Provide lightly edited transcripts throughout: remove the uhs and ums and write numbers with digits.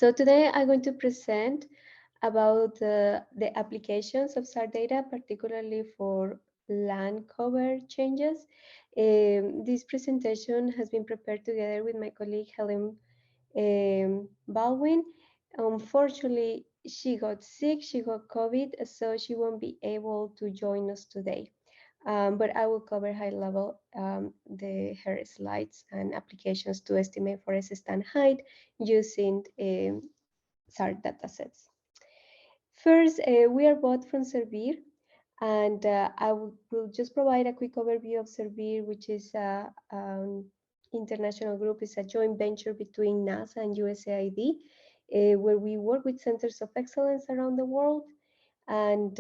So today I'm going to present about the applications of SAR data, particularly for land cover changes. This presentation has been prepared together with my colleague Helen Baldwin. Unfortunately, she got sick, she got COVID, so she won't be able to join us today. But I will cover high level her slides and applications to estimate forest stand height using SAR datasets. First, we are both from SERVIR, and I will just provide a quick overview of SERVIR, which is an international group. It's a joint venture between NASA and USAID, where we work with centers of excellence around the world. And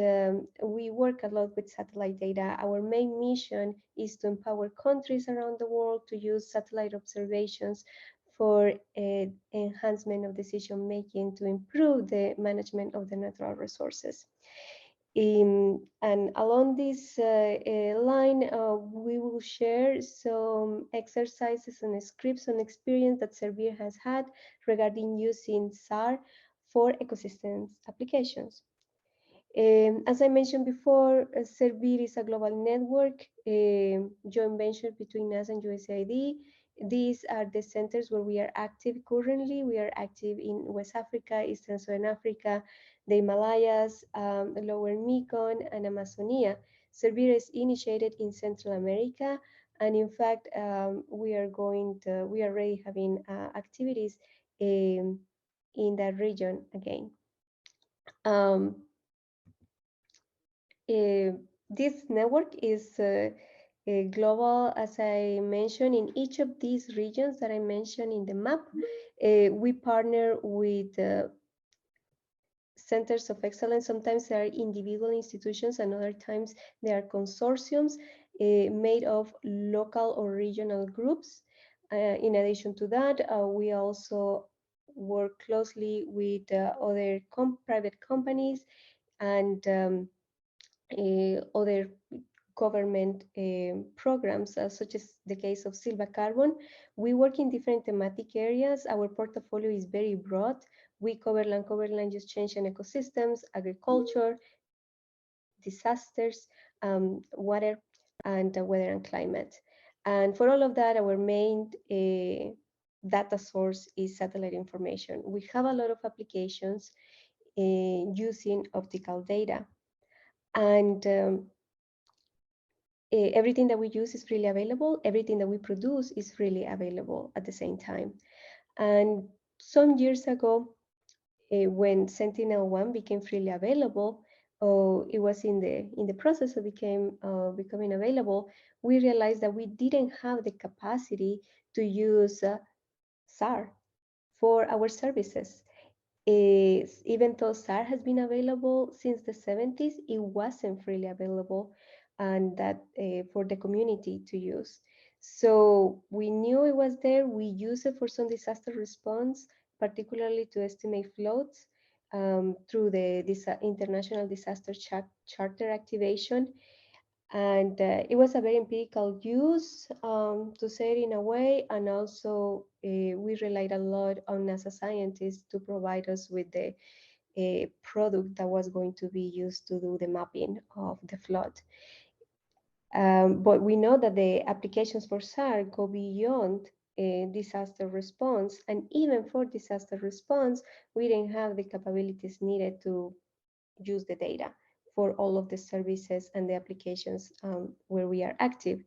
we work a lot with satellite data. Our main mission is to empower countries around the world to use satellite observations for enhancement of decision making to improve the management of the natural resources. And along this line, we will share some exercises and scripts and experience that SERVIR has had regarding using SAR for ecosystems applications. As I mentioned before, SERVIR is a global network, joint venture between NASA and USAID. These are the centers where we are active currently. We are active in West Africa, Eastern Southern Africa, the Himalayas, Lower Mekong, and Amazonia. SERVIR is initiated in Central America, and in fact, we are already having activities in that region again. This network is global, as I mentioned. In each of these regions that I mentioned in the map, we partner with centers of excellence. Sometimes they are individual institutions, and other times they are consortiums made of local or regional groups. In addition to that, we also work closely with other private companies and other government programs, such as the case of Silva Carbon. We work in different thematic areas. Our portfolio is very broad. We cover land use change and ecosystems, agriculture, disasters, water, and weather and climate. And for all of that, our main data source is satellite information. We have a lot of applications using optical data. And everything that we use is freely available. Everything that we produce is freely available at the same time. And some years ago, when Sentinel-1 became freely available, it was in the process of becoming available, we realized that we didn't have the capacity to use SAR for our services. Even though SAR has been available since the 70s, it wasn't freely available, and that for the community to use. So we knew it was there. We used it for some disaster response, particularly to estimate floods through the International Disaster Charter activation. And it was a very empirical use, to say it in a way, and also we relied a lot on NASA scientists to provide us with the product that was going to be used to do the mapping of the flood. But we know that the applications for SAR go beyond disaster response, and even for disaster response, we didn't have the capabilities needed to use the data for all of the services and the applications where we are active.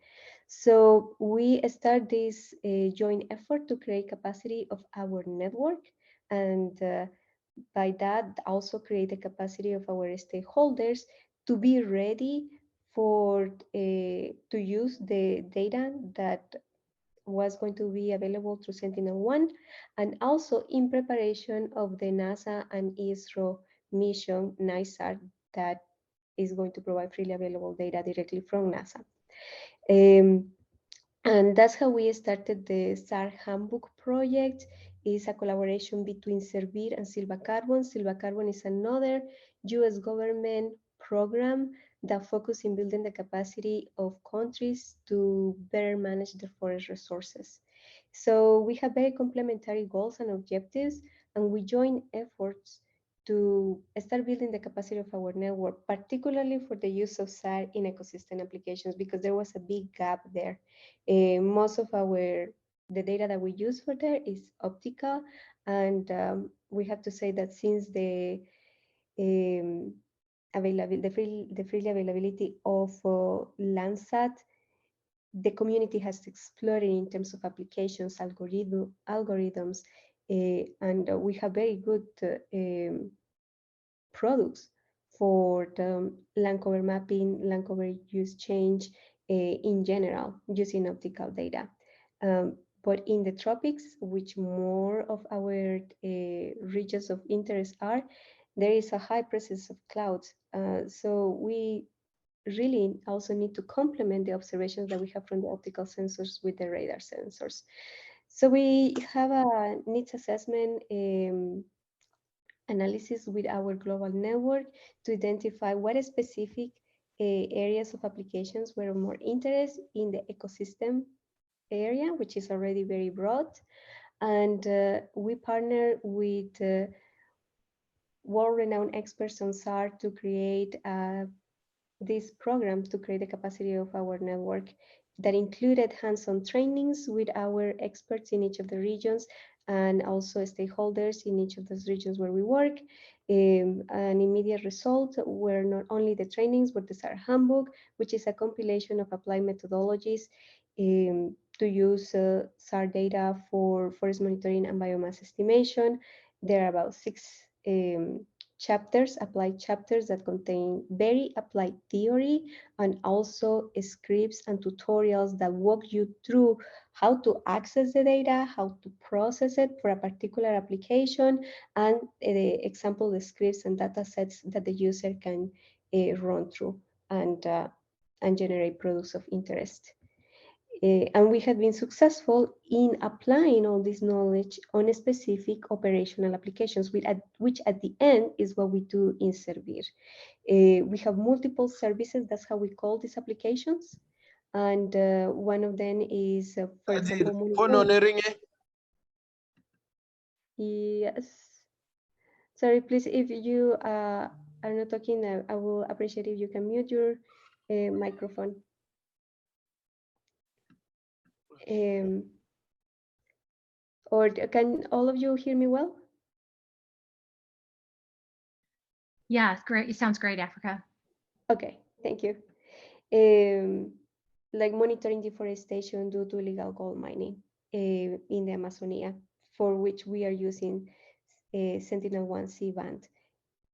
So we start this joint effort to create capacity of our network, and by that also create the capacity of our stakeholders to be ready for to use the data that was going to be available through Sentinel-1, and also in preparation of the NASA and ISRO mission NISAR that is going to provide freely available data directly from NASA. And that's how we started the SAR Handbook project. It's a collaboration between SERVIR and Silva Carbon. Silva Carbon is another US government program that focuses in building the capacity of countries to better manage their forest resources. So we have very complementary goals and objectives, and we join efforts to start building the capacity of our network, particularly for the use of SAR in ecosystem applications, because there was a big gap there. Most of the data that we use for there is optical, and we have to say that since the um, the free availability of Landsat, the community has explored in terms of applications, algorithms, and we have very good products for the land cover mapping, land cover use change in general, using optical data. But in the tropics, which more of our regions of interest are, there is a high presence of clouds. So we really also need to complement the observations that we have from the optical sensors with the radar sensors. So we have a needs assessment analysis with our global network to identify what specific areas of applications were of more interest in the ecosystem area, which is already very broad. And we partner with world-renowned experts on SAR to create this program to create the capacity of our network that included hands-on trainings with our experts in each of the regions and also stakeholders in each of those regions where we work. An immediate result were not only the trainings, but the SAR Handbook, which is a compilation of applied methodologies to use SAR data for forest monitoring and biomass estimation. There are about 6 chapters, applied chapters that contain very applied theory and also scripts and tutorials that walk you through how to access the data, how to process it for a particular application, and the example the scripts and data sets that the user can run through and generate products of interest. And we have been successful in applying all this knowledge on specific operational applications, which at the end is what we do in SERVIR. We have multiple services, that's how we call these applications. And one of them is, for example, monitoring. Yes. Sorry, please, if you are not talking, I will appreciate if you can mute your microphone. Or can all of you hear me well? Yeah, great. It sounds great, Africa. Okay, thank you. Like monitoring deforestation due to illegal gold mining in the Amazonia, for which we are using Sentinel-1 C-band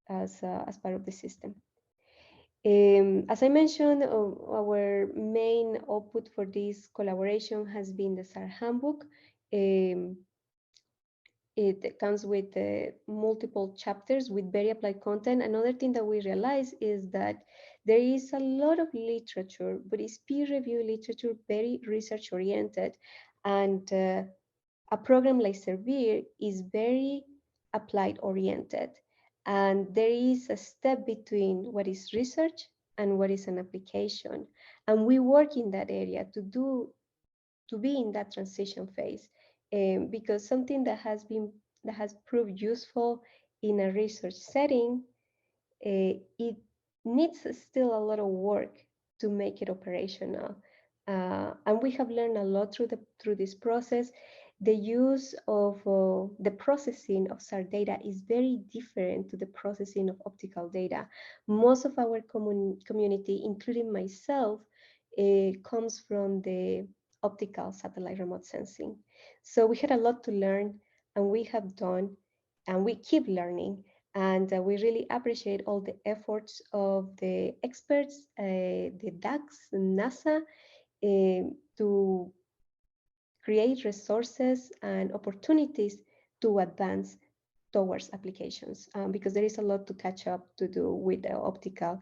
as part of the system. As I mentioned, our main output for this collaboration has been the SAR Handbook. It comes with multiple chapters with very applied content. Another thing that we realize is that there is a lot of literature, but it's peer-reviewed literature, very research-oriented. And a program like SERVIR is very applied-oriented. And there is a step between what is research and what is an application. And we work in that area to be in that transition phase, because something that has proved useful in a research setting, it needs still a lot of work to make it operational. And we have learned a lot through this process. The use of the processing of SAR data is very different to the processing of optical data. Most of our community, including myself, comes from the optical satellite remote sensing. So we had a lot to learn, and we have done, and we keep learning. And we really appreciate all the efforts of the experts, the DACs, NASA, to create resources and opportunities to advance towards applications, because there is a lot to catch up to do with the optical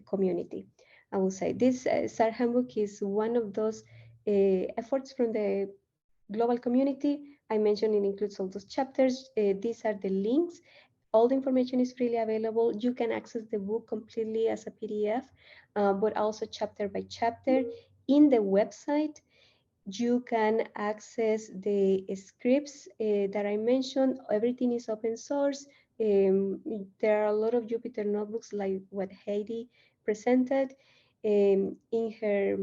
community. I will say this SAR Handbook is one of those efforts from the global community. I mentioned it includes all those chapters. These are the links. All the information is freely available. You can access the book completely as a PDF, but also chapter by chapter in the website. You can access the scripts that I mentioned. Everything is open source. There are a lot of Jupyter notebooks like what Heidi presented in her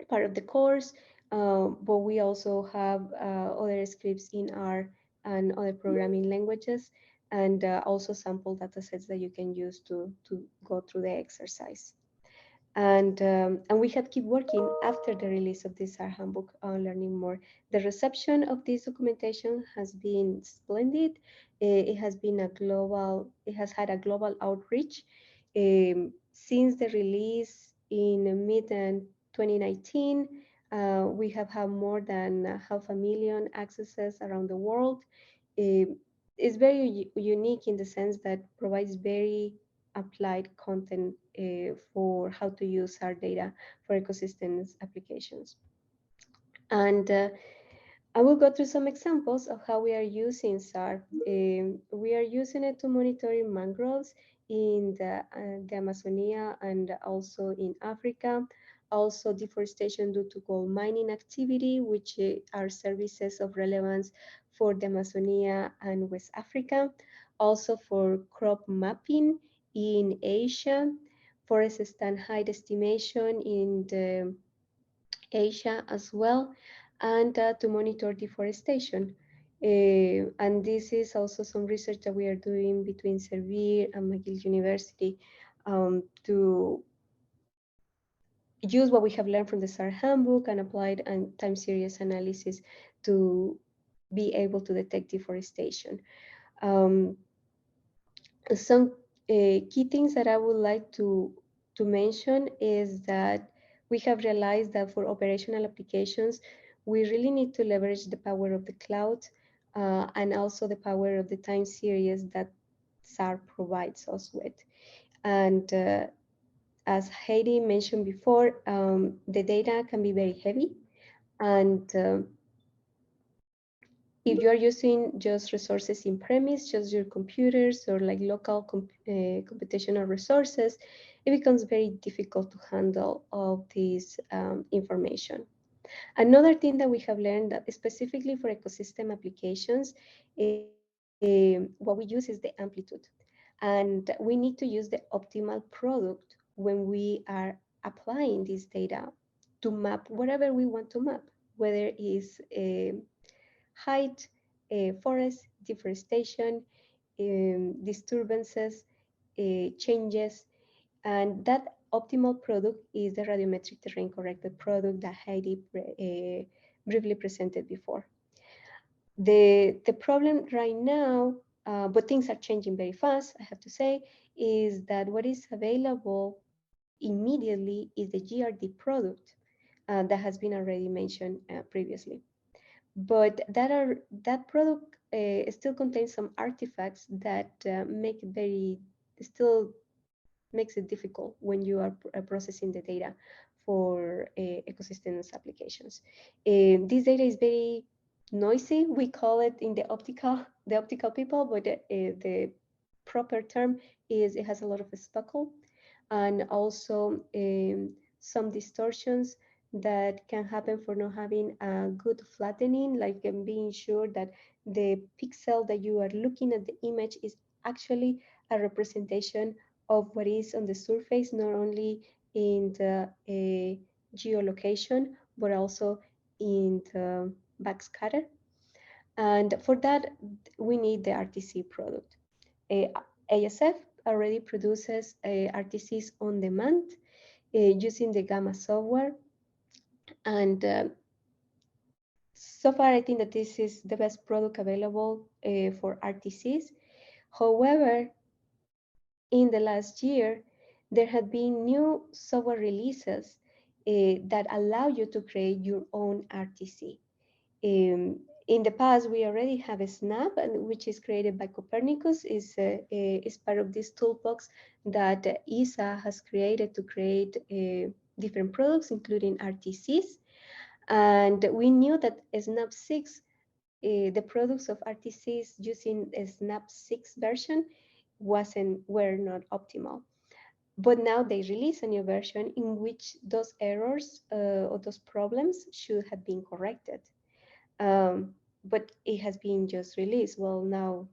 part of the course, but we also have other scripts in R and other programming languages, and also sample data sets that you can use to go through the exercise. And we had keep working after the release of this SAR handbook on learning more. The reception of this documentation has been splendid. It has been it has had a global outreach. Since the release in mid 2019, we have had more than 500,000 accesses around the world. Um, it's very unique in the sense that provides very applied content for how to use our data for ecosystems applications. And I will go through some examples of how we are using SAR. We are using it to monitor mangroves in the Amazonia and also in Africa. Also deforestation due to gold mining activity, which are services of relevance for the Amazonia and West Africa. Also for crop mapping in Asia, forest stand height estimation in the Asia as well, and to monitor deforestation. And this is also some research that we are doing between SERVIR and McGill University to use what we have learned from the SAR Handbook and applied and time series analysis to be able to detect deforestation. Um, some key things that I would like to mention is that we have realized that for operational applications, we really need to leverage the power of the cloud and also the power of the time series that SAR provides us with. And as Heidi mentioned before, the data can be very heavy. And if you are using just resources in premise, just your computers or like local computational resources, it becomes very difficult to handle all this information. Another thing that we have learned that specifically for ecosystem applications, what we use is the amplitude. And we need to use the optimal product when we are applying this data to map whatever we want to map, whether it's height, forest, deforestation, disturbances, changes, and that optimal product is the radiometric terrain corrected product that Heidi briefly presented before. The problem right now, but things are changing very fast, I have to say, is that what is available immediately is the GRD product that has been already mentioned previously. But that product still contains some artifacts that make it very still makes it difficult when you are processing the data for ecosystems applications. This data is very noisy. We call it in the optical people, but the proper term is it has a lot of speckle and also some distortions that can happen for not having a good flattening, like being sure that the pixel that you are looking at the image is actually a representation of what is on the surface, not only in the geolocation, but also in the backscatter. And for that, we need the RTC product. Uh, ASF already produces RTCs on demand using the Gamma software. And so far, I think that this is the best product available for RTCs. However, in the last year, there have been new software releases that allow you to create your own RTC. In the past, we already have a SNAP, which is created by Copernicus, is part of this toolbox that ESA has created to create different products, including RTCs. And we knew that SNAP 6, the products of RTCs using a SNAP 6 version were not optimal. But now they release a new version in which those errors or those problems should have been corrected. But it has been just released. Well, now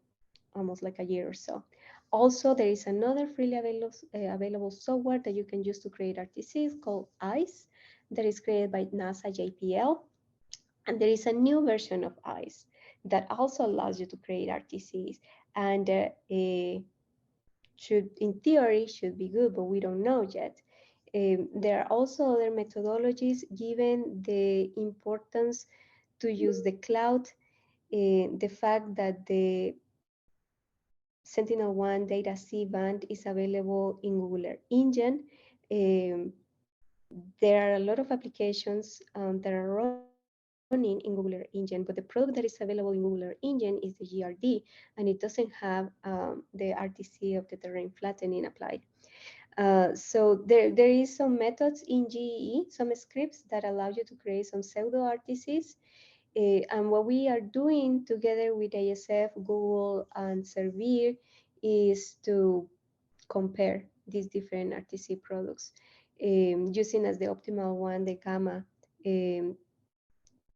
almost like a year or so. Also, there is another freely available software that you can use to create RTCs called ICE that is created by NASA JPL. And there is a new version of ICE that also allows you to create RTCs. And should, in theory, should be good, but we don't know yet. There are also other methodologies given the importance to use the cloud, the fact that the Sentinel-1 data C-band is available in Google Earth Engine. Um, there are a lot of applications that are running in Google Earth Engine, but the product that is available in Google Earth Engine is the GRD, and it doesn't have the RTC of the terrain flattening applied. So there is some methods in GEE, some scripts that allow you to create some pseudo RTCs. And what we are doing together with ASF, Google, and SERVIR is to compare these different RTC products, using as the optimal one the gamma,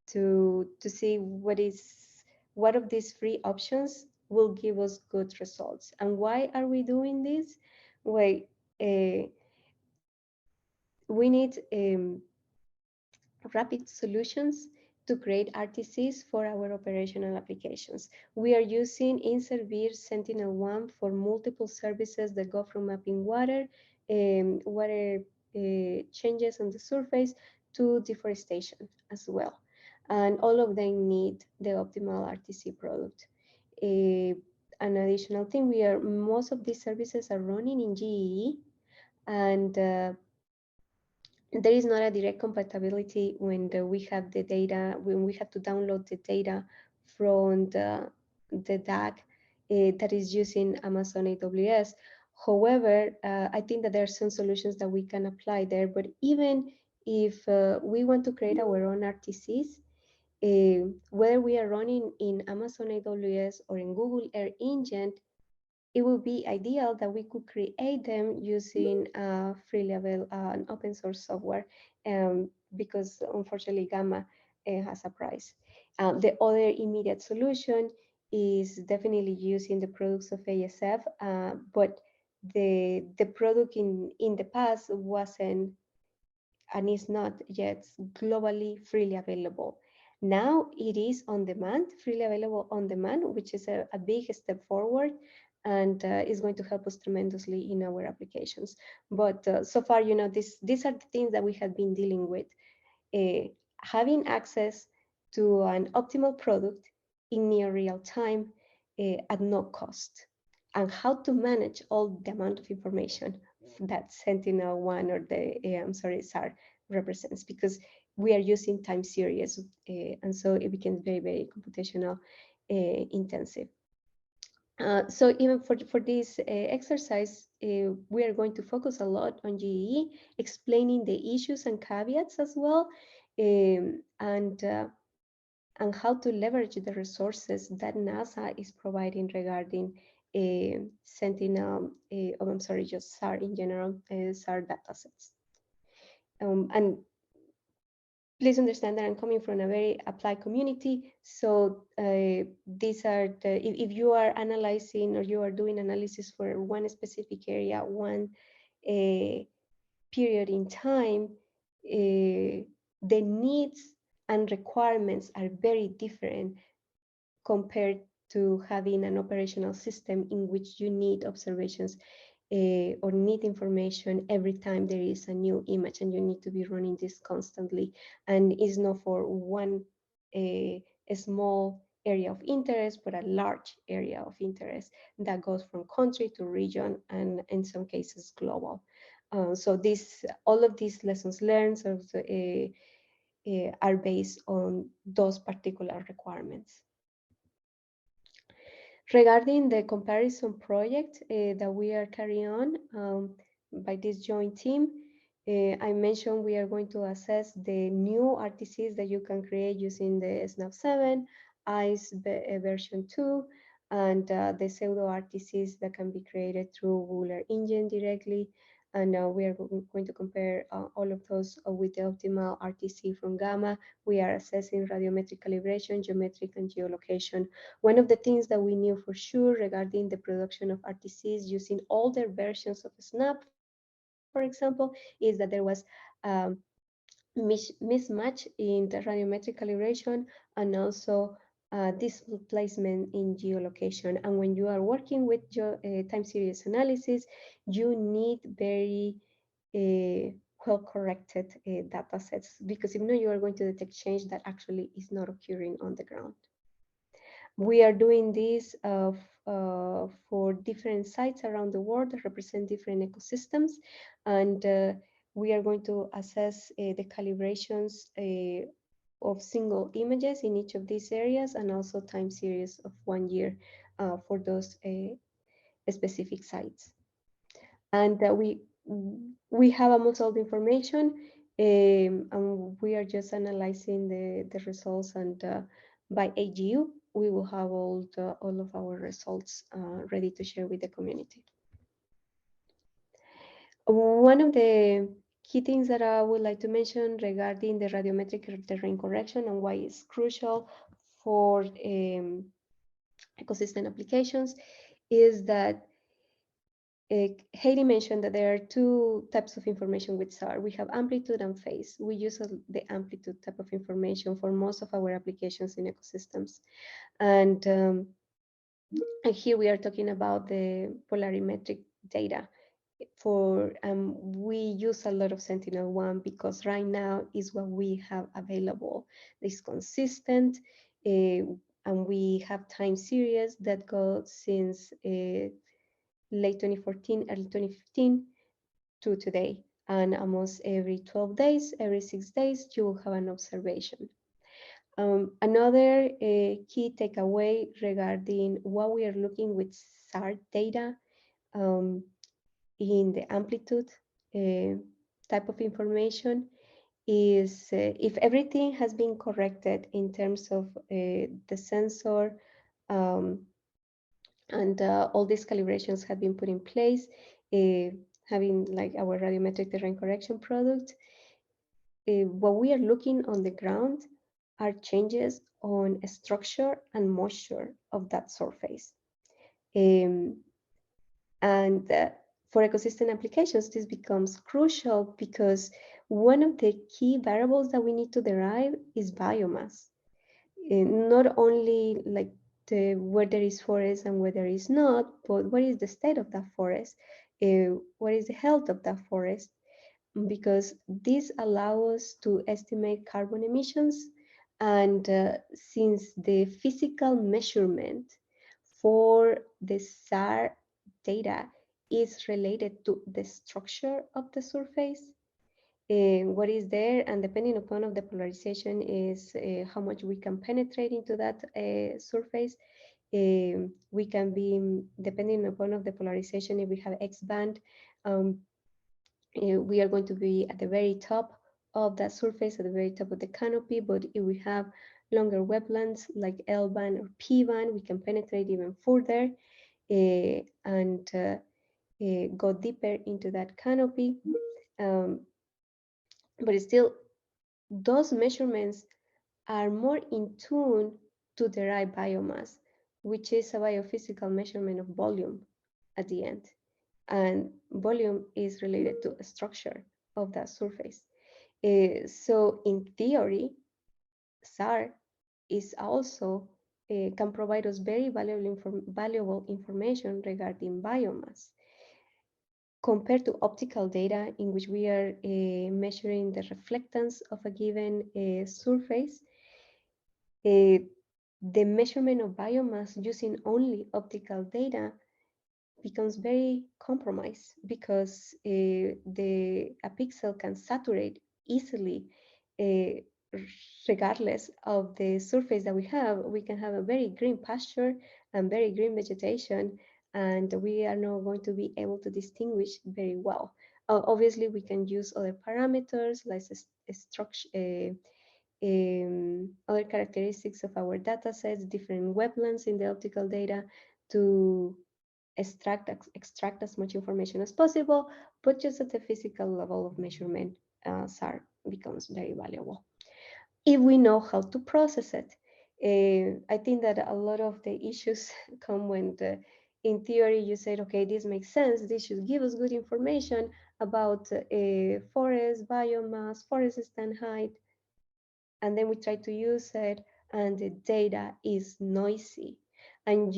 to see what of these free options will give us good results. And why are we doing this? Well, uh, we need rapid solutions to create RTCs for our operational applications. We are using in SERVIR Sentinel-1 for multiple services that go from mapping water changes on the surface to deforestation as well. And all of them need the optimal RTC product. Uh, an additional thing, most of these services are running in GEE, and there is not a direct compatibility when we have the data, when we have to download the data from the DAC that is using Amazon AWS. However, I think that there are some solutions that we can apply there, but even if we want to create our own RTCs, whether we are running in Amazon AWS or in Google Earth Engine, it would be ideal that we could create them using freely available and open source software, because unfortunately Gamma has a price. The other immediate solution is definitely using the products of ASF, but the product in the past wasn't and is not yet globally freely available. Now it is on demand, freely available on demand, which is a big step forward, and is going to help us tremendously in our applications. But so far, these are the things that we have been dealing with. uh, Having access to an optimal product in near real time at no cost, and how to manage all the amount of information that Sentinel-1 or SAR represents, because we are using time series, and so it becomes very, very computational intensive. So even for this exercise, we are going to focus a lot on GEE, explaining the issues and caveats as well, and how to leverage the resources that NASA is providing regarding Sentinel, I'm sorry, just SAR in general, SAR datasets. And please understand that I'm coming from a very applied community. So these are if you are analyzing or you are doing analysis for one specific area, one period in time, the needs and requirements are very different compared to having an operational system in which you need observations or need information every time there is a new image, and you need to be running this constantly. And it's not for one a small area of interest, but a large area of interest that goes from country to region, and in some cases global. So all of these lessons learned are based on those particular requirements. Regarding the comparison project that we are carrying on by this joint team, I mentioned we are going to assess the new RTCs that you can create using the SNAP 7, ICE version 2, and the pseudo RTCs that can be created through Google Earth Engine directly. and we are going to compare all of those with the optimal RTC from gamma. We are assessing radiometric calibration, geometric, and geolocation. One of the things that we knew for sure regarding the production of RTCs using older versions of SNAP, for example, is that there was um, mismatch in the radiometric calibration and also displacement in geolocation. And when you are working with time series analysis, you need very well corrected data sets, because if not, you are going to detect change that actually is not occurring on the ground. We are doing this for different sites around the world that represent different ecosystems, and we are going to assess the calibrations of single images in each of these areas, and also time series of 1 year for those specific sites. And we have almost all the information, and we are just analyzing the results, and by AGU we will have all of our results ready to share with the community. One of the key things that I would like to mention regarding the radiometric terrain correction and why it's crucial for ecosystem applications is that Heidi mentioned that there are two types of information with SAR. We have amplitude and phase. We use the amplitude type of information for most of our applications in ecosystems. And here we are talking about the polarimetric data. We use a lot of Sentinel-1 because right now is what we have available. It's consistent, and we have time series that go since late 2014, early 2015 to today. And almost every 12 days, every 6 days, you will have an observation. Another key takeaway regarding what we are looking with SAR data in the amplitude type of information is if everything has been corrected in terms of the sensor, and all these calibrations have been put in place, having like our radiometric terrain correction product, what we are looking on the ground are changes on structure and moisture of that surface. And for ecosystem applications, this becomes crucial because one of the key variables that we need to derive is biomass. Not only like where there is forest and where there is not, but what is the state of that forest? What is the health of that forest? Because this allows us to estimate carbon emissions, and since the physical measurement for the SAR data is related to the structure of the surface, what is there, and depending upon of the polarization is how much we can penetrate into that surface. We can be, depending upon of the polarization, if we have X band, we are going to be at the very top of that surface, at the very top of the canopy. But if we have longer wetlands like L band or P band, we can penetrate even further and go deeper into that canopy. But still, those measurements are more in tune to derive biomass, which is a biophysical measurement of volume at the end. And volume is related to the structure of that surface. So in theory, SAR is also can provide us very valuable information regarding biomass compared to optical data, in which we are measuring the reflectance of a given surface. The measurement of biomass using only optical data becomes very compromised because a pixel can saturate easily, regardless of the surface that we have. We can have a very green pasture and very green vegetation, and we are not going to be able to distinguish very well. Obviously, we can use other parameters like structure, other characteristics of our data sets, different wetlands in the optical data to extract as much information as possible, but just at the physical level of measurement, SAR becomes very valuable if we know how to process it. I think that a lot of the issues come when in theory you said, okay, this makes sense. This should give us good information about forest biomass, forest stand height, and then we try to use it, and the data is noisy, and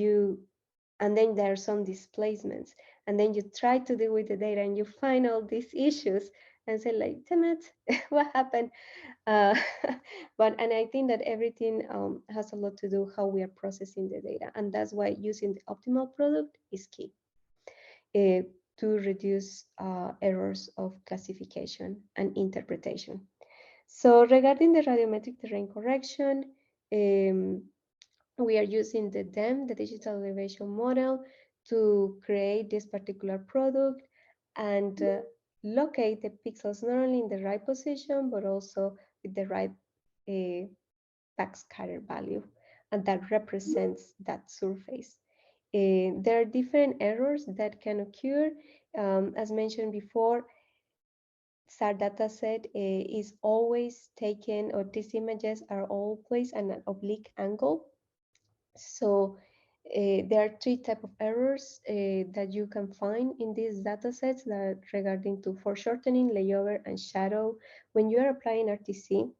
then there are some displacements, and then you try to deal with the data, and you find all these issues, and say like, damn it, what happened? uh, and I think that everything has a lot to do how we are processing the data, and that's why using the optimal product is key uh, to reduce errors of classification and interpretation. So regarding the radiometric terrain correction, um, we are using the DEM, the digital elevation model, to create this particular product and locate the pixels not only in the right position, but also with the right uh, backscatter value, and that represents that surface. There are different errors that can occur. As mentioned before, SAR dataset is always taken, or these images are always at an oblique angle. So there are three types of errors that you can find in these datasets that regarding to foreshortening, layover, and shadow. When you are applying RTC,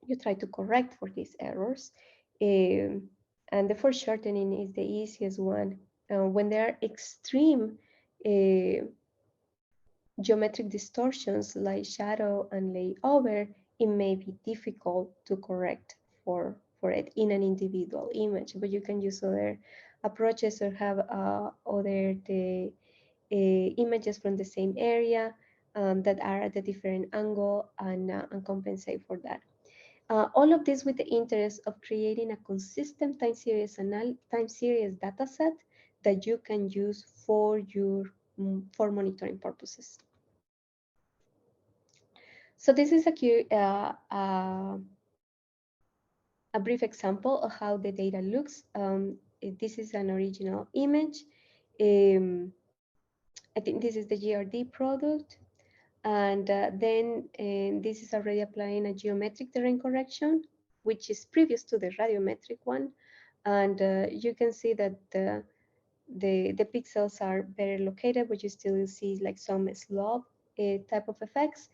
you try to correct for these errors. And the foreshortening is the easiest one. When there are extreme geometric distortions like shadow and layover, it may be difficult to correct for it in an individual image, but you can use other approaches or have other images from the same area that are at a different angle and compensate for that. All of this with the interest of creating a consistent time series data set that you can use for your for monitoring purposes. So this is a brief example of how the data looks. This is an original image. I think this is the GRD product. And then this is already applying a geometric terrain correction, which is previous to the radiometric one. And you can see that the pixels are better located, but you still see like some slope type of effects.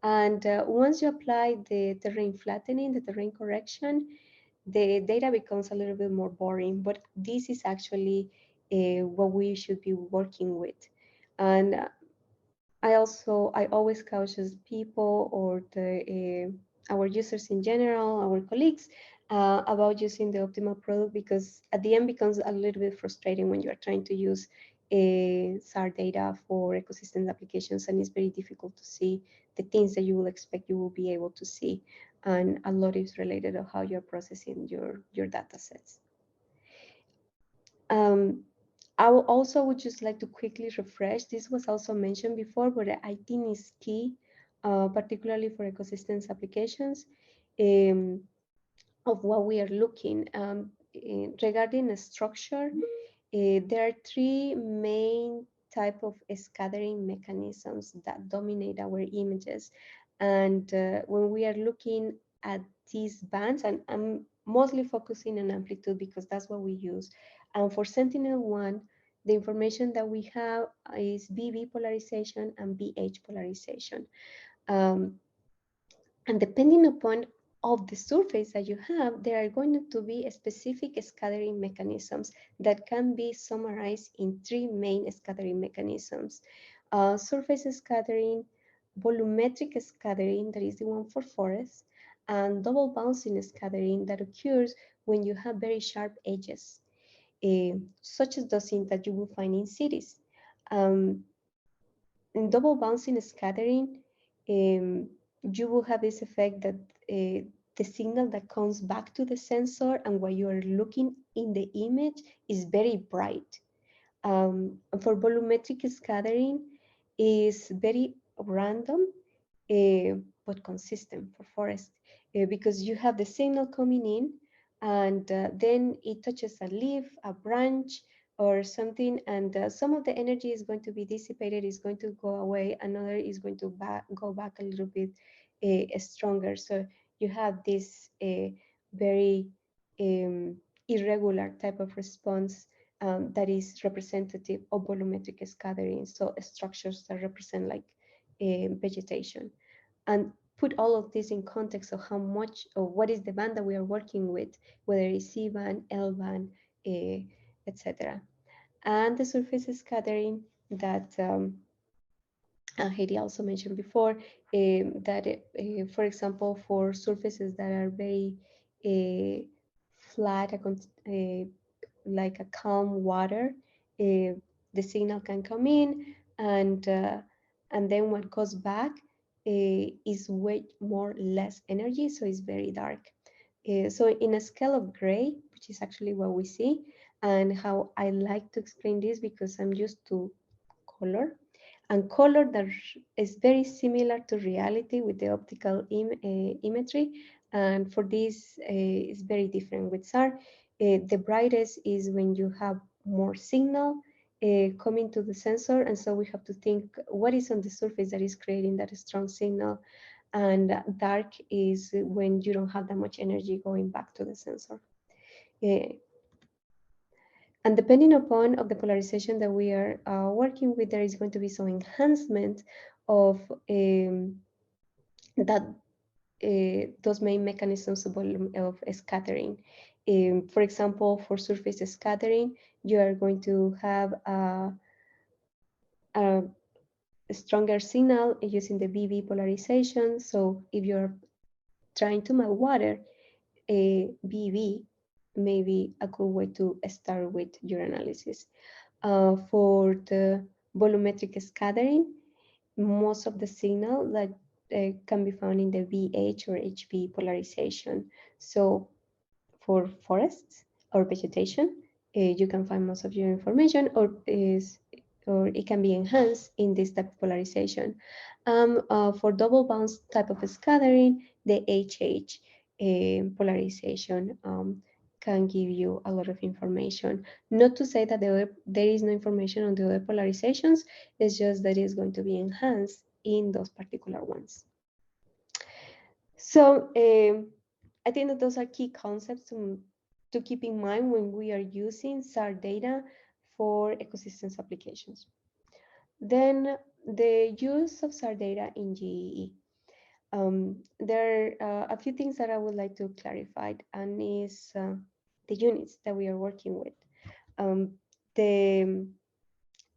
And once you apply the terrain flattening, the terrain correction, the data becomes a little bit more boring, but this is actually what we should be working with. And I always cautious people or our users in general, our colleagues, about using the optimal product, because at the end becomes a little bit frustrating when you are trying to use SAR data for ecosystem applications, and it's very difficult to see the things that you will expect you will be able to see, and a lot is related to how you're processing your data sets. I will also would just like to quickly refresh. This was also mentioned before, but I think it's key, particularly for ecosystems applications, um, of what we are looking. Regarding the structure, there are three main type of scattering mechanisms that dominate our images. And when we are looking at these bands, and I'm mostly focusing on amplitude because that's what we use. And for Sentinel-1, the information that we have is BV polarization and BH polarization. Um, and depending upon of the surface that you have, there are going to be specific scattering mechanisms that can be summarized in three main scattering mechanisms. Surface scattering, volumetric scattering, that is the one for forests, and double bouncing scattering that occurs when you have very sharp edges, such as those that you will find in cities. Um, in double bouncing scattering, you will have this effect that the signal that comes back to the sensor and what you are looking in the image is very bright. For volumetric scattering, is very random, but consistent for forest, because you have the signal coming in, and then it touches a leaf, a branch, or something, and some of the energy is going to be dissipated, is going to go away, another is going to go back a little bit stronger. So you have this very um, irregular type of response that is representative of volumetric scattering, so structures that represent like vegetation. And put all of this in context of how much or what is the band that we are working with, whether it's C band, L band, etc. And the surface scattering that Heidi also mentioned before, that for example, for surfaces that are very uh, flat, like a calm water, the signal can come in, and then what goes back is way more less energy, so it's very dark. So in a scale of gray, which is actually what we see, and how I like to explain this because I'm used to color, and color that is very similar to reality with the optical imagery. And for this is very different with SAR. The brightest is when you have more signal coming to the sensor, and so we have to think what is on the surface that is creating that strong signal. And dark is when you don't have that much energy going back to the sensor. Uh, and depending upon of the polarization that we are working with, there is going to be some enhancement of that those main mechanisms of scattering. For example, for surface scattering, you are going to have a stronger signal using the BB polarization. So if you're trying to map water, BB may be a good way to start with your analysis. For the volumetric scattering, most of the signal that can be found in the VH or HV polarization. So for forests or vegetation, you can find most of your information, or it can be enhanced in this type of polarization. For double bounce type of scattering, the HH polarization can give you a lot of information. Not to say that there is no information on the other polarizations, it's just that it's going to be enhanced in those particular ones. So I think that those are key concepts to keep in mind when we are using SAR data for ecosystems applications. Then the use of SAR data in GEE. There are a few things that I would like to clarify, and is the units that we are working with. Um, the,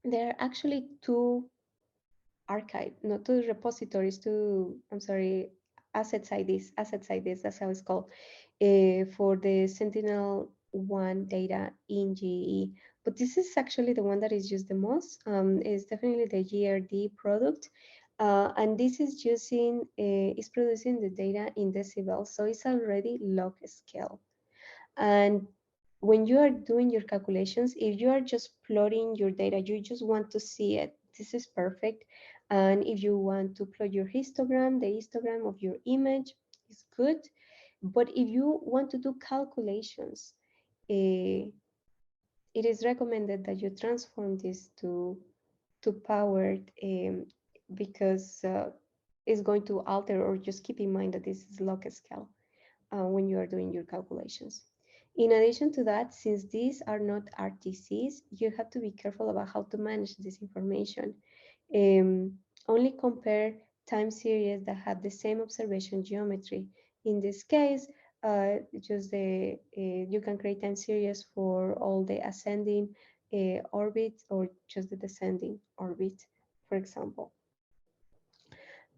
there are actually two archive, not two repositories, two, I'm sorry, assets IDs, that's how it's called, for the Sentinel-1 data in GE. But this is actually the one that is used the most. It's definitely the GRD product. And this is is producing the data in decibels, so it's already log scale. And when you are doing your calculations, if you are just plotting your data, you just want to see it, this is perfect. And if you want to plot your histogram, the histogram of your image is good. But if you want to do calculations, uh, it is recommended that you transform this to powered, because it's going to alter, or just keep in mind that this is log scale when you are doing your calculations. In addition to that, since these are not RTCs, you have to be careful about how to manage this information. Only compare time series that have the same observation geometry. In this case, you can create time series for all the ascending orbits, or just the descending orbit, for example.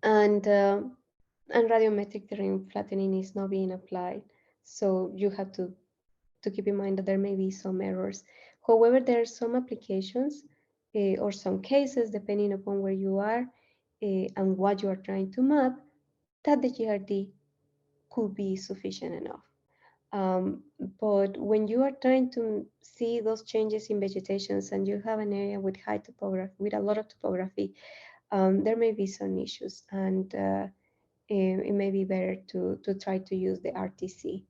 And radiometric terrain flattening is not being applied, so you have to keep in mind that there may be some errors. However, there are some applications or some cases, depending upon where you are and what you are trying to map, that the GRD could be sufficient enough. But when you are trying to see those changes in vegetations, and you have an area with high topography, with a lot of topography, there may be some issues, and it may be better to try to use the RTC.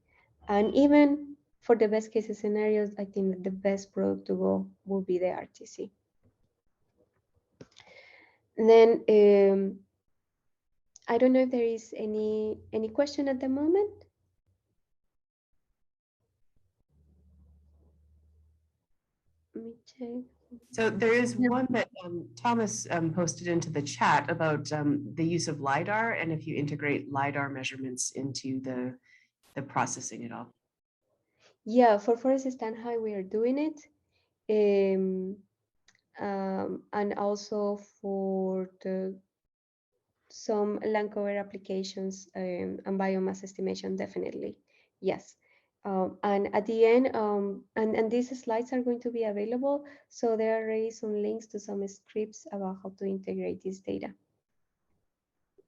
And even for the best case scenarios, I think that the best product to go will be the RTC. And then I don't know if there is any question at the moment. Let me check. So there is one that Thomas posted into the chat about the use of LiDAR and if you integrate LiDAR measurements into the processing at all. Yeah, for Forest Stand High, we are doing it. And also for some land cover applications and biomass estimation, definitely, yes. And at the end, and these slides are going to be available, so there are already some links to some scripts about how to integrate this data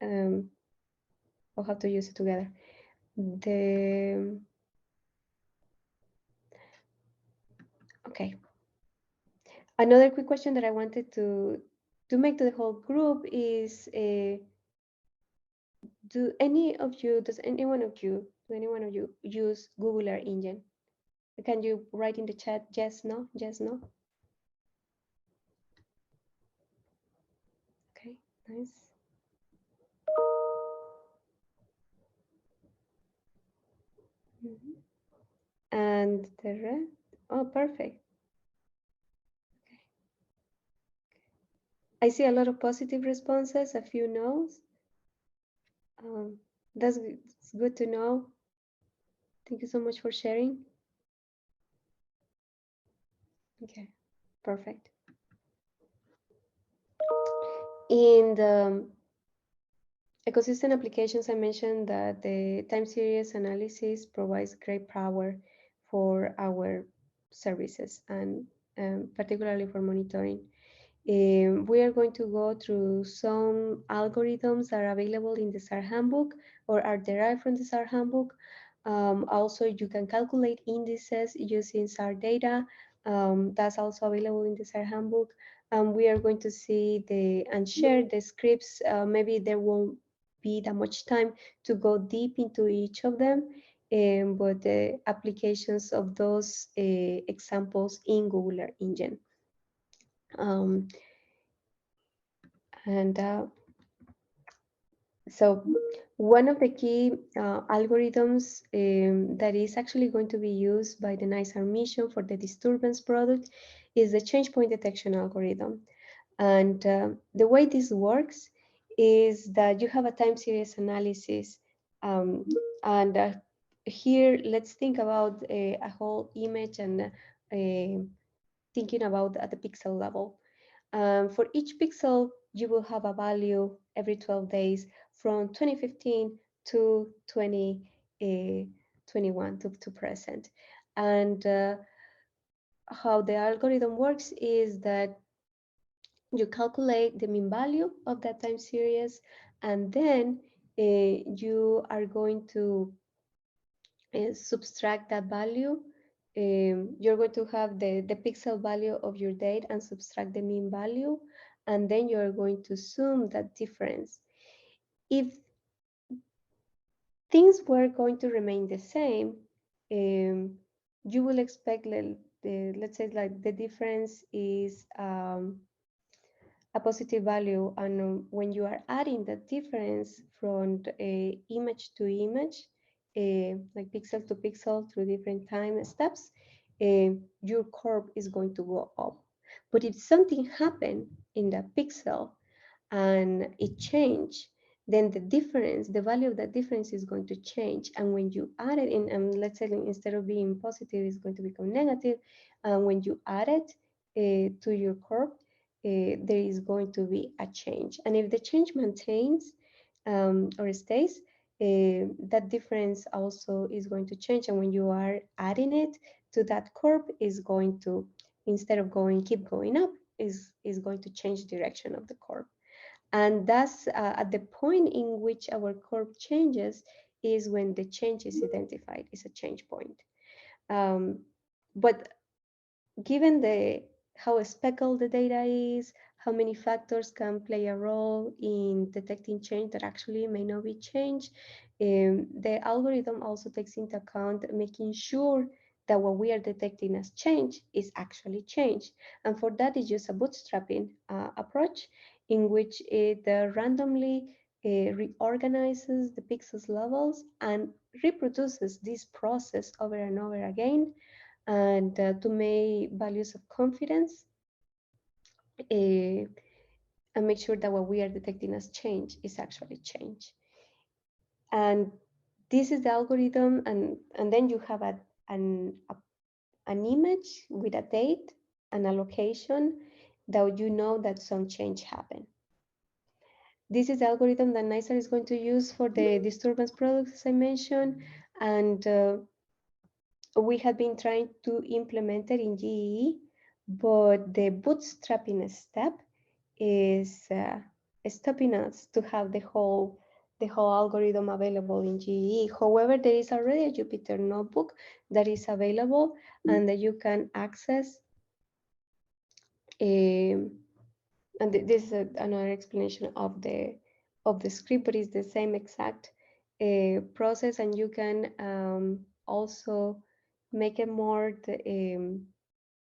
or how to use it together. Okay. Another quick question that I wanted to make to the whole group is, does any one of you use Google Earth Engine? Can you write in the chat yes, no, yes, no? Okay, nice. And the rest? Oh, perfect. Okay. I see a lot of positive responses, a few no's. That's good to know. Thank you so much for sharing. Okay, perfect. In the ecosystem applications, I mentioned that the time series analysis provides great power for our services and particularly for monitoring. We are going to go through some algorithms that are available in the SAR Handbook or are derived from the SAR Handbook. Also, you can calculate indices using SAR data. That's also available in the SAR Handbook. We are going to see and share the scripts. Maybe there won't be that much time to go deep into each of them, but the applications of those examples in Google Earth Engine. So one of the key algorithms that is actually going to be used by the NISAR mission for the disturbance product is the change point detection algorithm. And the way this works is that you have a time series analysis. And here, let's think about a whole image and thinking about at the pixel level. For each pixel, you will have a value every 12 days from 2015 to 2021 to present. And how the algorithm works is that you calculate the mean value of that time series, and then you are going to subtract that value. You're going to have the pixel value of your date and subtract the mean value, and then you're going to sum that difference. If things were going to remain the same, you will expect, let's say, like the difference is a positive value, and when you are adding that difference from image to image, like pixel to pixel through different time steps, your curve is going to go up. But if something happened in the pixel and it changed, then the difference, the value of that difference is going to change. And when you add it in, and let's say instead of being positive, it's going to become negative. And when you add it to your curve, there is going to be a change. And if the change maintains or stays, that difference also is going to change. And when you are adding it to that curve, is going to, instead of keep going up, is going to change direction of the curve. And that's at the point in which our curve changes is when the change is identified, is a change point. But given how speckled the data is, how many factors can play a role in detecting change that actually may not be change, the algorithm also takes into account making sure that what we are detecting as change is actually change. And for that, it uses a bootstrapping approach in which it randomly reorganizes the pixels levels and reproduces this process over and over again, and to make values of confidence and make sure that what we are detecting as change is actually change. And this is the algorithm, and then you have an image with a date and a location that you know that some change happened. This is the algorithm that NISAR is going to use for the disturbance products, as I mentioned, and we have been trying to implement it in GEE, but the bootstrapping step is stopping us to have the whole algorithm available in GEE. However, there is already a Jupyter notebook that is available and that you can access. And this is another explanation of the script, but it's the same exact process, and you can also make it more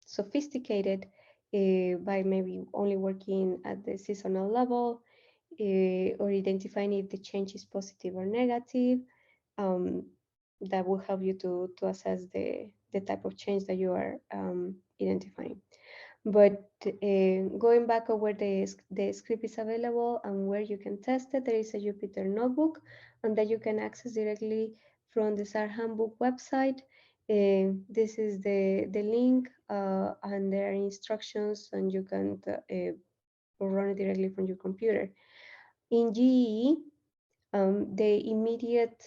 sophisticated by maybe only working at the seasonal level, or identifying if the change is positive or negative. That will help you to assess the type of change that you are identifying. But going back over the script is available and where you can test it, there is a Jupyter notebook, and that you can access directly from the SAR Handbook website. This is the link, and there are instructions, and you can run it directly from your computer. In GEE, the immediate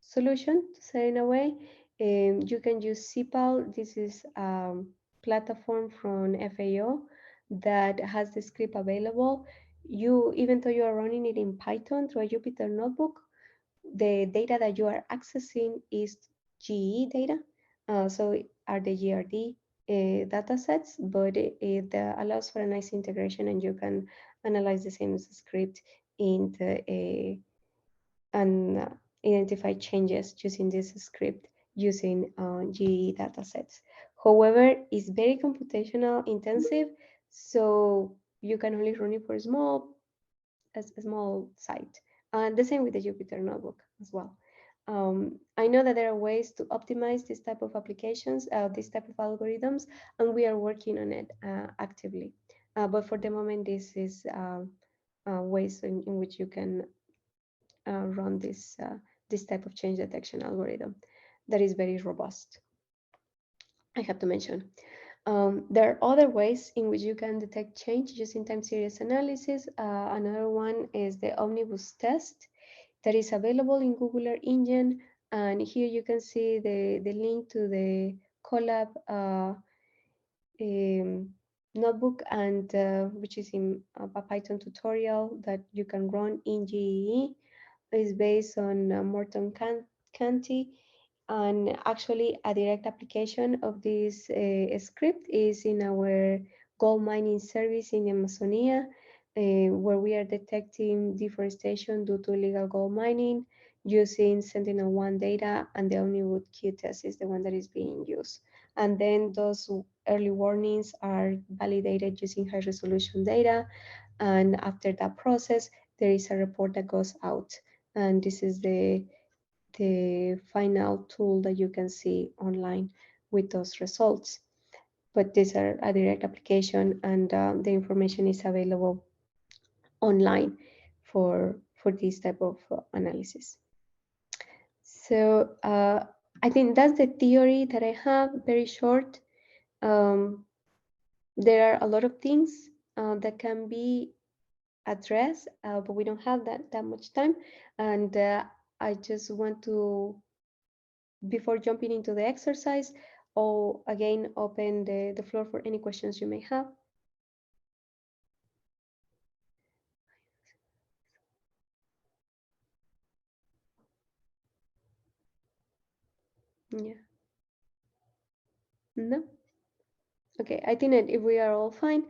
solution, to say in a way, you can use CPAL. This is platform from FAO that has the script available. Even though you are running it in Python through a Jupyter notebook, the data that you are accessing is GE data. So are the GRD data sets, but it allows for a nice integration, and you can analyze the same script into and identify changes using this script using GE datasets. However, it's very computational intensive, so you can only run it for a small site. And the same with the Jupyter notebook as well. I know that there are ways to optimize this type of applications, this type of algorithms, and we are working on it actively. But for the moment, this is ways in which you can run this type of change detection algorithm that is very robust. I have to mention. There are other ways in which you can detect change using time series analysis. Another one is the omnibus test that is available in Google Earth Engine. And here you can see the link to the Colab notebook, and which is in a Python tutorial that you can run in GEE. Is based on Morton Canty, and actually a direct application of this script is in our gold mining service in Amazonia, where we are detecting deforestation due to illegal gold mining using Sentinel-1 data, and the Omniwood Q test is the one that is being used. And then those early warnings are validated using high resolution data, and after that process, there is a report that goes out, and this is the final tool that you can see online with those results. But these are a direct application, and the information is available online for this type of analysis. So I think that's the theory that I have, very short. There are a lot of things that can be addressed, but we don't have that much time. And I just want to, before jumping into the exercise, or again open the floor for any questions you may have. Yeah. No? Okay, I think that if we are all fine,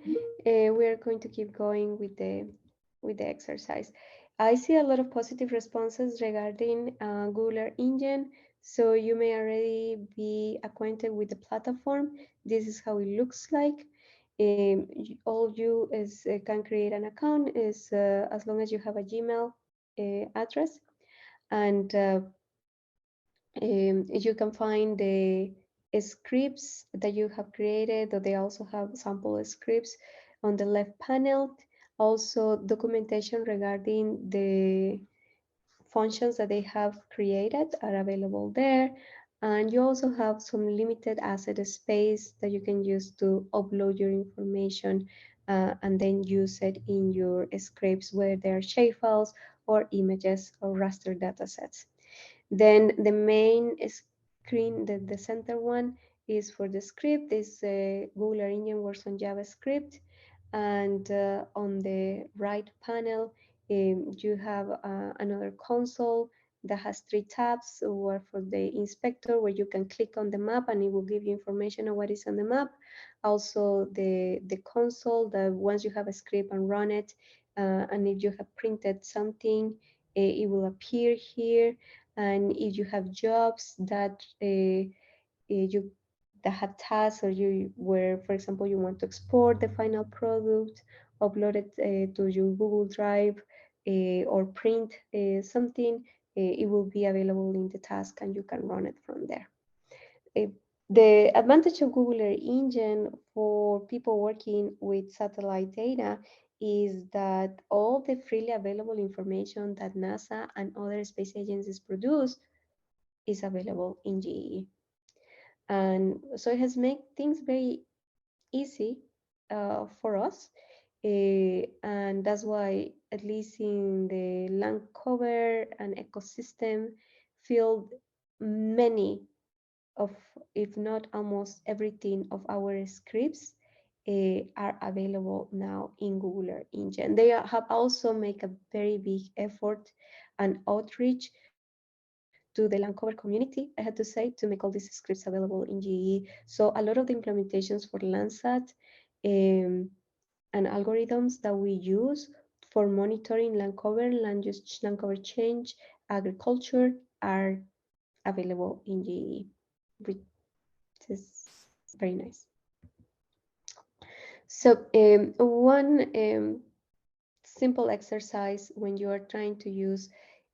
we are going to keep going with the exercise. I see a lot of positive responses regarding Google Earth Engine. So you may already be acquainted with the platform. This is how it looks like. All you is can create an account is as long as you have a Gmail address, and you can find the scripts that you have created, or they also have sample scripts on the left panel. Also documentation regarding the functions that they have created are available there. And you also have some limited asset space that you can use to upload your information and then use it in your scripts, whether they're shapefiles or images or raster datasets. Then the main screen, the center one, is for the script. This Google Earth Engine works on JavaScript. And on the right panel, you have another console that has three tabs. One for the inspector, where you can click on the map and it will give you information on what is on the map. Also the console, that once you have a script and run it, and if you have printed something, it will appear here. And if you have jobs that you that have tasks, or you where, for example, you want to export the final product, upload it to your Google Drive, or print something, it will be available in the task and you can run it from there. Uh, the advantage of Google Earth Engine for people working with satellite data is that all the freely available information that NASA and other space agencies produce is available in GE. And so it has made things very easy for us. And that's why, at least in the land cover and ecosystem field, many of, if not almost everything of our scripts are available now in Google Earth Engine. They have also made a very big effort and outreach to the land cover community, I had to say, to make all these scripts available in GE. So a lot of the implementations for Landsat and algorithms that we use for monitoring land cover, land use, land cover change, agriculture are available in GE, which is very nice. So one simple exercise when you are trying to use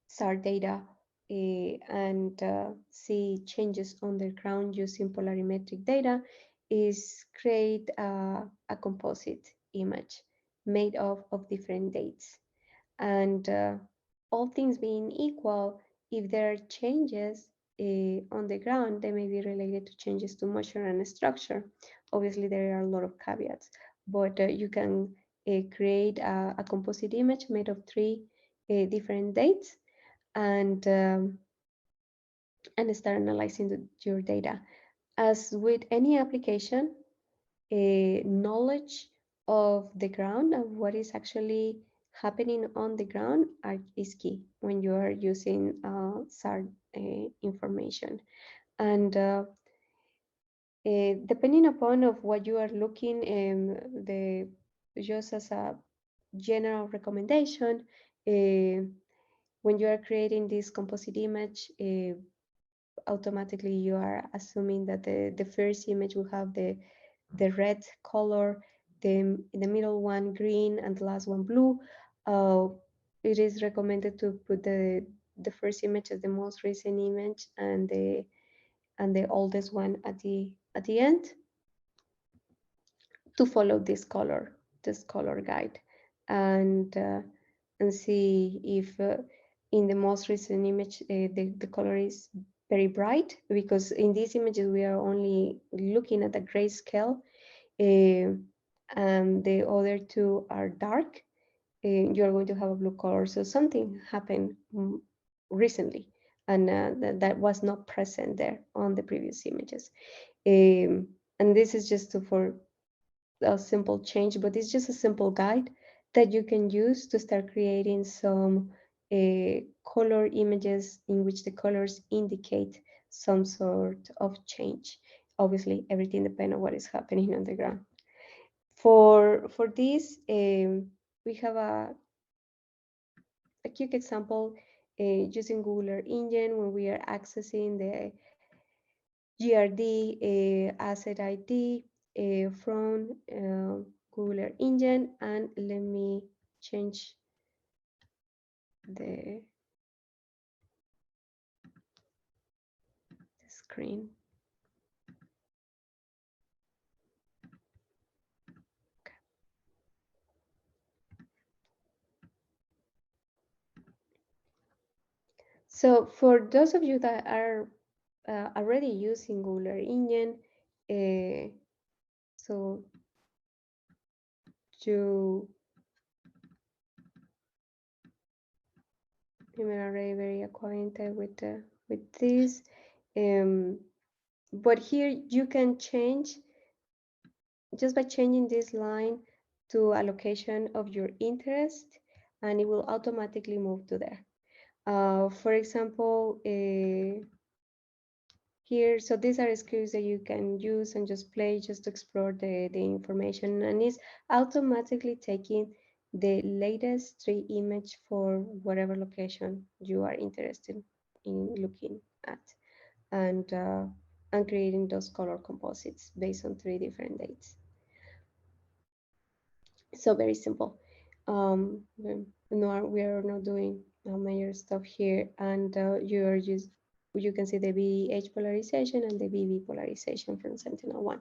SAR data and see changes on the ground using polarimetric data is create a composite image made of different dates. And all things being equal, if there are changes on the ground, they may be related to changes to motion and structure. Obviously, there are a lot of caveats, but you can create a composite image made of three different dates, and start analyzing your data. As with any application, knowledge of the ground and what is actually happening on the ground is key when you are using SAR information. And depending upon of what you are looking, just as a general recommendation, when you are creating this composite image, automatically you are assuming that the first image will have the red color, the middle one green, and the last one blue. It is recommended to put the first image as the most recent image, and the oldest one at the end, to follow this color guide, and see if in the most recent image the color is very bright, because in these images we are only looking at the grayscale, and the other two are dark. You're going to have a blue color. So something happened recently, and that was not present there on the previous images. And this is just for a simple change, but it's just a simple guide that you can use to start creating some color images in which the colors indicate some sort of change. Obviously, everything depends on what is happening on the ground. For this, we have a quick example using Google Earth Engine when we are accessing the GRD asset ID from Google Earth Engine. And let me change the screen. So for those of you that are already using Google Earth Engine, so you are already very acquainted with this, but here you can change just by changing this line to a location of your interest, and it will automatically move to there. For example, here, so these are scripts that you can use and just play just to explore the information, and it's automatically taking the latest 3 image for whatever location you are interested in looking at, and creating those color composites based on 3 different dates. So very simple. We are not doing major stuff here, and you can see the VH polarization and the VV polarization from Sentinel-1.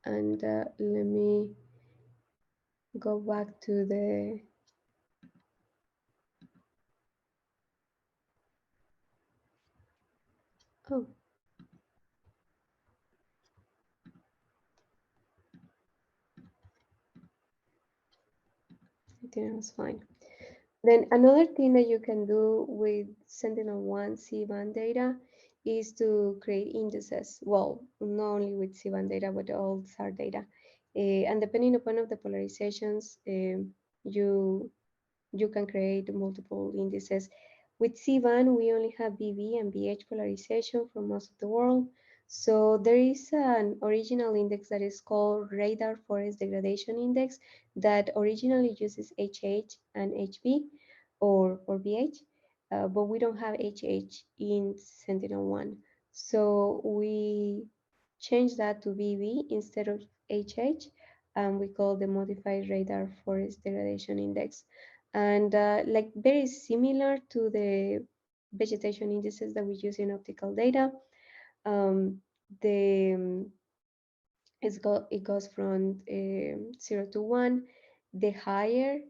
And let me go back to the oh. I think it was fine. Then another thing that you can do with Sentinel-1 C-band data is to create indices. Well, not only with C-band data, but all SAR data. And depending upon of the polarizations, you can create multiple indices. With C-band, we only have BV and BH polarization for most of the world. So there is an original index that is called Radar Forest Degradation Index that originally uses HH and HV or BH, but we don't have HH in Sentinel-1. So we changed that to BV instead of HH, and we call the Modified Radar Forest Degradation Index. And like very similar to the vegetation indices that we use in optical data, the it goes from 0 to 1. The higher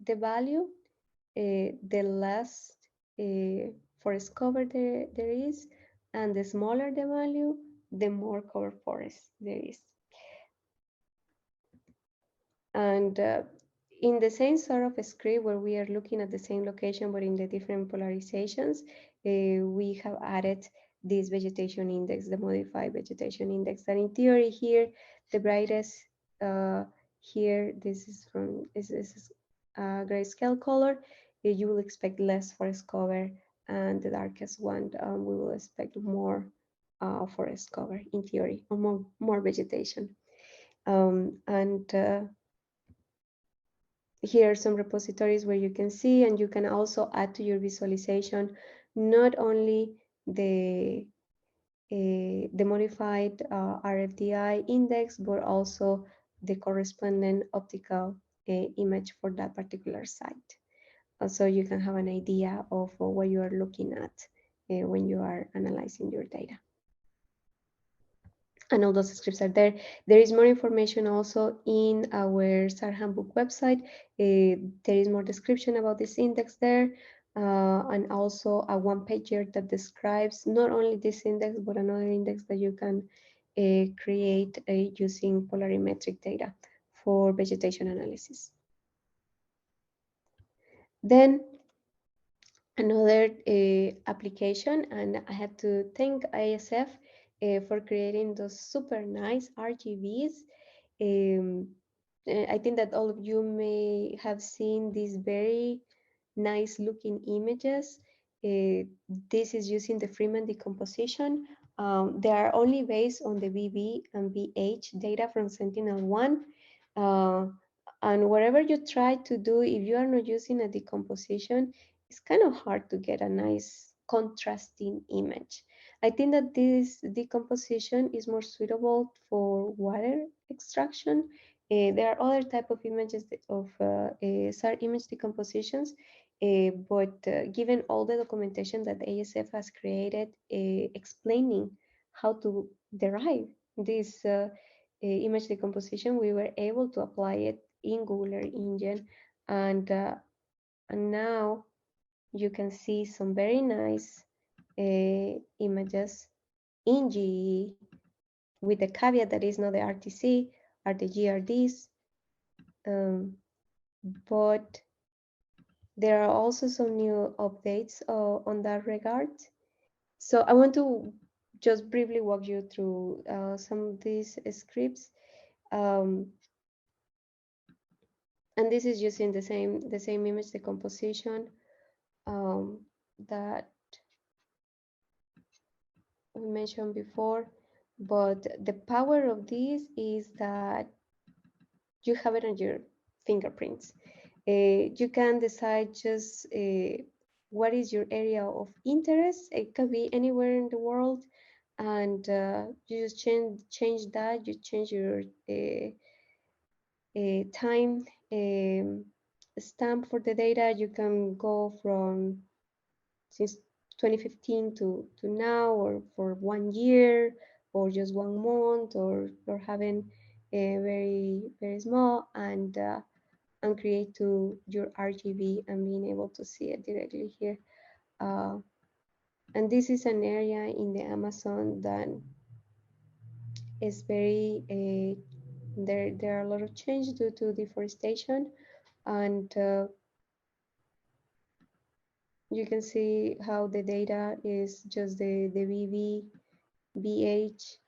the value, the less forest cover there is, and the smaller the value, the more cover forest there is. And in the same sort of a script where we are looking at the same location but in the different polarizations, we have added this vegetation index, the modified vegetation index. And in theory here, the brightest here, this is grayscale color. You will expect less forest cover, and the darkest one, we will expect more forest cover in theory, or more vegetation. And here are some repositories where you can see, and you can also add to your visualization not only the modified RFDI index, but also the corresponding optical image for that particular site. So you can have an idea of what you are looking at when you are analyzing your data. And all those scripts are there. There is more information also in our SAR Handbook website. There is more description about this index there, and also a one-pager that describes not only this index, but another index that you can create using polarimetric data for vegetation analysis. Then another application, and I have to thank ISF for creating those super nice RGBs. I think that all of you may have seen these very nice looking images. This is using the Freeman Decomposition They are only based on the VB and VH data from Sentinel-1. And whatever you try to do, if you are not using a decomposition, it's kind of hard to get a nice contrasting image. I think that this decomposition is more suitable for water extraction. There are other type of images of SAR image decompositions, but given all the documentation that ASF has created explaining how to derive this image decomposition, we were able to apply it in Google Earth Engine, and now you can see some very nice images in GE with the caveat that is not the RTC, are the GRDs, but there are also some new updates on that regard. So I want to just briefly walk you through some of these scripts. And this is using the same image decomposition that we mentioned before, but the power of this is that you have it on your fingerprints. You can decide just what is your area of interest. It could be anywhere in the world, and you just change that. You change your time stamp for the data. You can go from since 2015 to now, or for 1 year, or just 1 month, or having a very small, and create to your RGB and being able to see it directly here. And this is an area in the Amazon that is very there are a lot of change due to deforestation, and you can see how the data is just the VV, VH,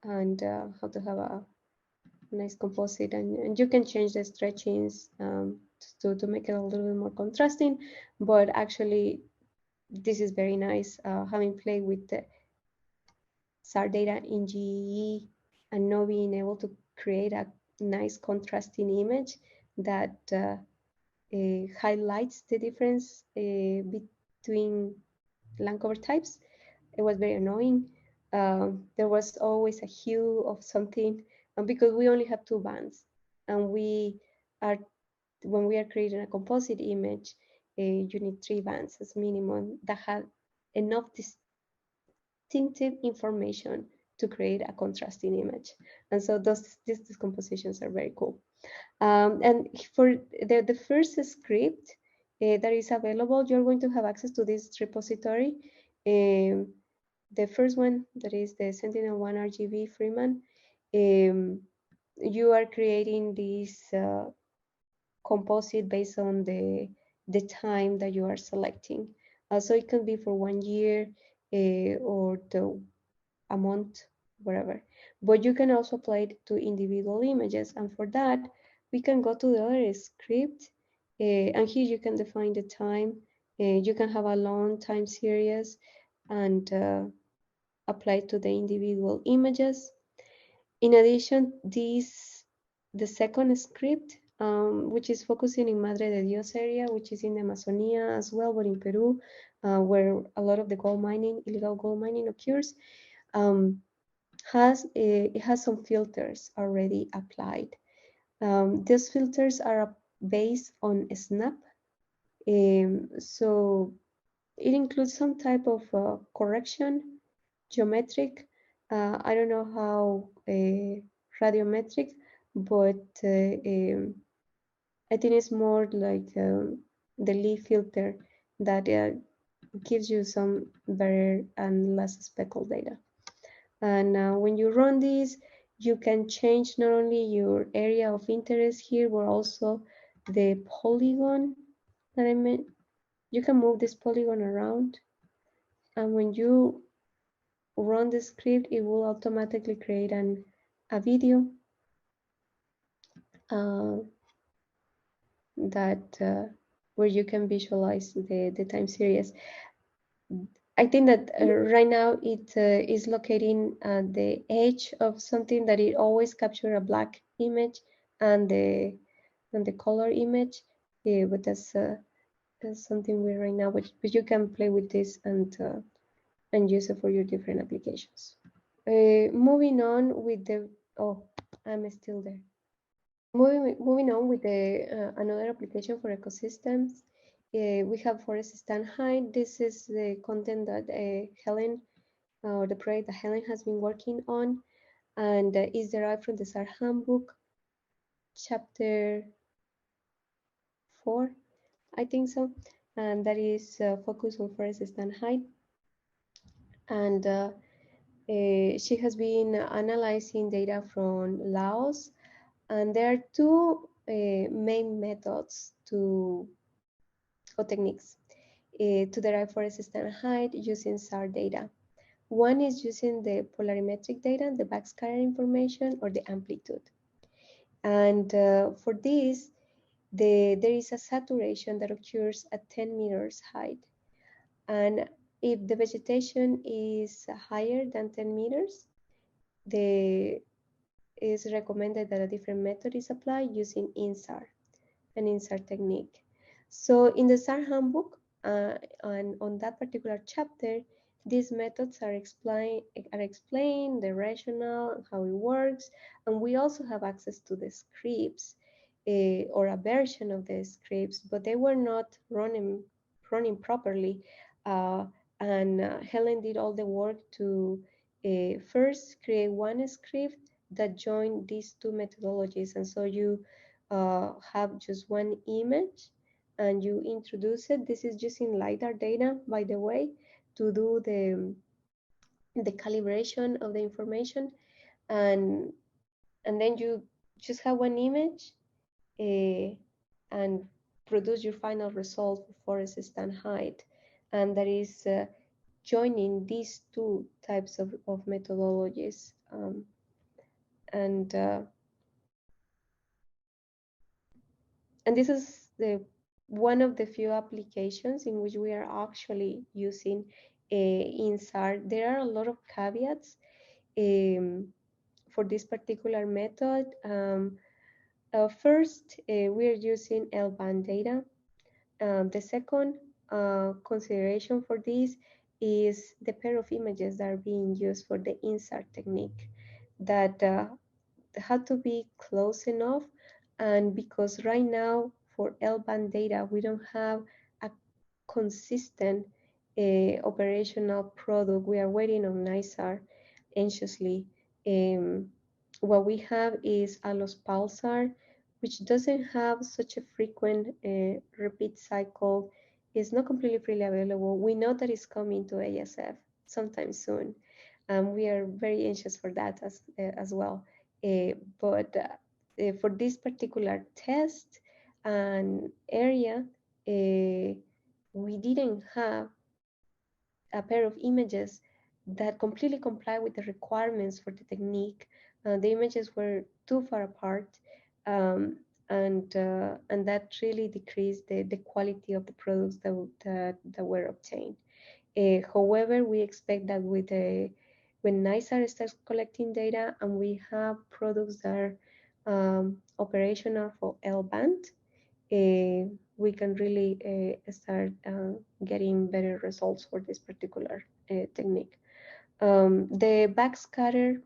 and how to have a nice composite, and you can change the stretchings to make it a little bit more contrasting, but actually this is very nice. Having played with the SAR data in GE and now being able to create a nice contrasting image that highlights the difference between land cover types. It was very annoying. There was always a hue of something, and because we only have 2 bands, and when we are creating a composite image, you need 3 bands as minimum that have enough distinctive information to create a contrasting image. And so these decompositions are very cool. And for the first script that is available, you're going to have access to this repository. The first one, that is the Sentinel-1 RGB Freeman, you are creating this composite based on the time that you are selecting. So it can be for 1 year or a month, whatever. But you can also apply it to individual images. And for that, we can go to the other script. And here you can define the time. You can have a long time series and apply to the individual images. In addition, the second script, which is focusing in Madre de Dios area, which is in the Amazonia as well, but in Peru, where a lot of the illegal gold mining occurs, it has some filters already applied. These filters are based on SNAP, so it includes some type of correction, geometric. I don't know how radiometric, but I think it's more like the Lee filter that gives you some better and less speckled data. And when you run this, you can change not only your area of interest here, but also the polygon that I meant. You can move this polygon around, and when you run the script, it will automatically create a video that where you can visualize the time series. I think that right now it is locating at the edge of something that it always capture a black image and the color image. But that's something weird right now. But you can play with this and use it for your different applications. Moving on with the I'm still there. Moving on with the another application for ecosystems. We have forest stand height. This is the content that Helen, or the project that Helen has been working on, and is derived from the SAR Handbook, chapter 4, I think so, and that is focused on forest stand height. And she has been analyzing data from Laos, and there are two main methods or techniques to derive forest stand height using SAR data. One is using the polarimetric data, the backscatter information, or the amplitude. And for this, there is a saturation that occurs at 10 meters height. And if the vegetation is higher than 10 meters, it is recommended that a different method is applied using INSAR, an INSAR technique. So in the SAR handbook, and on that particular chapter, these methods are explained, the rationale, how it works, and we also have access to the scripts or a version of the scripts, but they were not running properly. And Helen did all the work to first create one script that joined these two methodologies, and so you have just one image and you introduce it. This is using LiDAR data, by the way, to do the calibration of the information, and then you just have one image and produce your final result for forest stand height, and that is joining these two types of methodologies. And this is one of the few applications in which we are actually using INSAR. There are a lot of caveats for this particular method. First, we are using L-band data. The second consideration for this is the pair of images that are being used for the INSAR technique, that had to be close enough. And because right now for L-band data, we don't have a consistent operational product. We are waiting on NISAR anxiously. What we have is ALOS Pulsar, which doesn't have such a frequent repeat cycle. It's not completely freely available. We know that it's coming to ASF sometime soon. We are very anxious for that as well. But for this particular test and area, we didn't have a pair of images that completely comply with the requirements for the technique. The images were too far apart, and that really decreased the quality of the products that were obtained. However, we expect that when NISAR starts collecting data and we have products that are operational for L-band, we can really start getting better results for this particular technique. The backscatter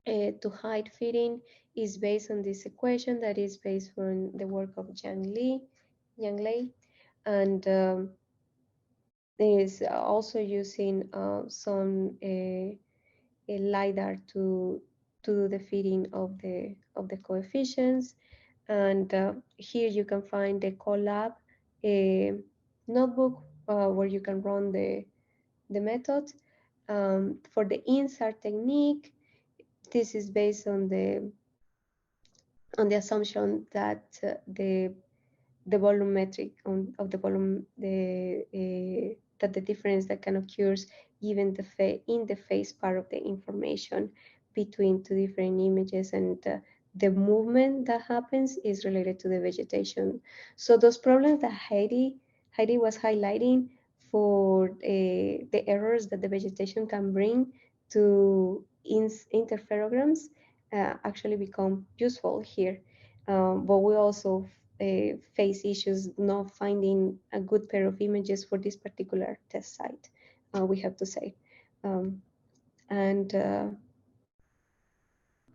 to height fitting is based on this equation that is based on the work of Yang Lei, and is also using some LiDAR to do the fitting of the coefficients. And here you can find the Colab notebook where you can run the method. For the INSAR technique, this is based on the assumption that the volumetric of the volume, that the difference that can occur even in the phase part of the information between two different images, and the movement that happens is related to the vegetation. So those problems that Heidi was highlighting for the errors that the vegetation can bring to interferograms actually become useful here. But we also face issues not finding a good pair of images for this particular test site, we have to say. Um, and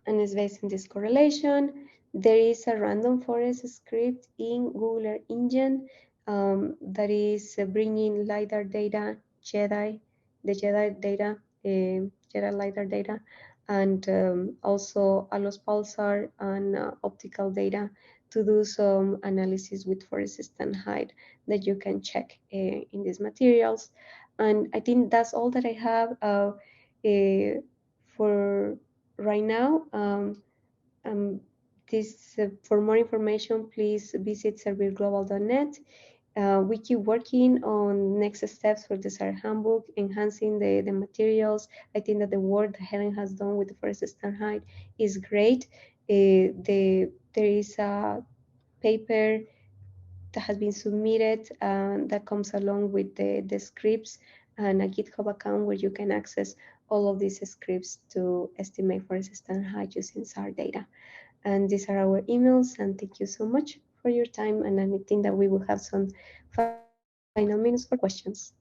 and is based on this correlation. There is a random forest script in Google Earth Engine that is bringing LiDAR data, the JEDI data, JEDI LiDAR data, and also ALOS pulsar and optical data to do some analysis with forest stand height that you can check in these materials. And I think that's all that I have for right now. For more information, please visit servirglobal.net. We keep working on next steps for the SAR Handbook, enhancing the materials. I think that the work that Helen has done with the forest stand height is great. There is a paper that has been submitted that comes along with the scripts and a GitHub account where you can access all of these scripts to estimate forest stand height using SAR data. And these are our emails, and thank you so much for your time. And I think that we will have some final minutes for questions.